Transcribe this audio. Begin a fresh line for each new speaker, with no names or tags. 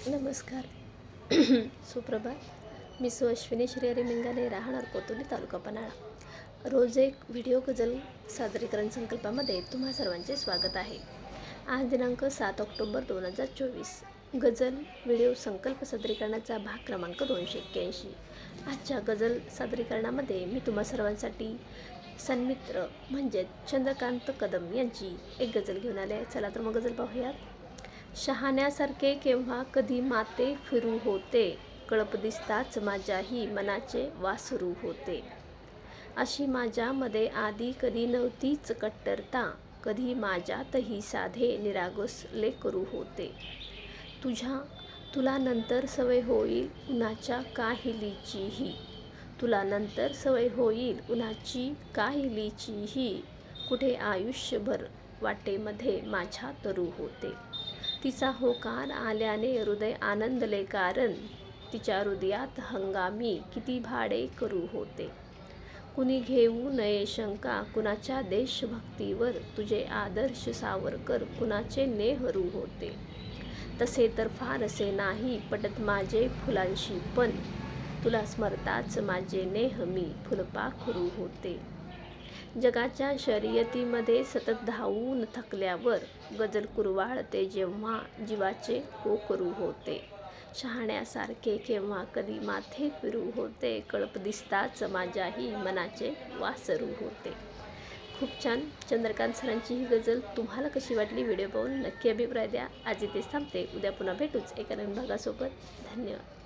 नमस्कार. सुप्रभात. मी अश्विनी श्रीहरी मिंगाले, राहणार कोतुली, तालुका पन्हाळा. रोज एक व्हिडिओ गझल सादरीकरण संकल्पामध्ये तुम्हा सर्वांचे स्वागत आहे. आज दिनांक 7 ऑक्टोबर 2024. गझल व्हिडिओ संकल्प सादरीकरणाचा भाग क्रमांक 281. आजच्या गझल सादरीकरणामध्ये मी तुम्हा सर्वांसाठी सन्मित्र म्हणजेच चंद्रकांत कदम यांची एक गझल घेऊन आले आहे. चला तर मग गझल पाहूयात. शहाण्यासारखे केव्हा कधी माते फिरू होते, कळप दिसताच माझ्याही मनाचे वासरू होते. अशी माझ्यामध्ये आधी कधी नव्हतीच कट्टरता, कधी माझ्यातही साधे निरागस लेकरू होते. तुला नंतर सवय होईल उन्हाच्या काहिलीचीही, तुला नंतर सवय होईल उन्हाची काहिलीचीही, कुठे आयुष्यभर वाटेमध्ये माझ्या तरू होते. तिचा होकार आल्याने हृदय आनंदले, कारण तिच्या हृदयात हंगामी किती भाडे करू होते. कुणी घेऊ नये शंका कुणाच्या देशभक्तीवर, तुझे आदर्श सावरकर कुणाचे नेहरू होते. तसे तर फारसे नाही पटत माझे फुलांशी, पण तुला स्मरताच माझे नेहमी फुलपाखरू होते. जगाच्या शर्यतीमध्ये सतत धावून थकल्यावर गझल कुरवाळते जेव्हा जीवाचे कोकरू होते. शहाण्यासारखे केव्हा कधी माथे फिरू होते, कळप दिसताच माझ्याही मनाचे वासरू होते. खूप छान. चंद्रकांत सरांची ही गझल तुम्हाला कशी वाटली? व्हिडिओ पाहून नक्की अभिप्राय द्या. आज इथेच थांबते. उद्या पुन्हा भेटूच एका नवीन भागासोबत. धन्यवाद.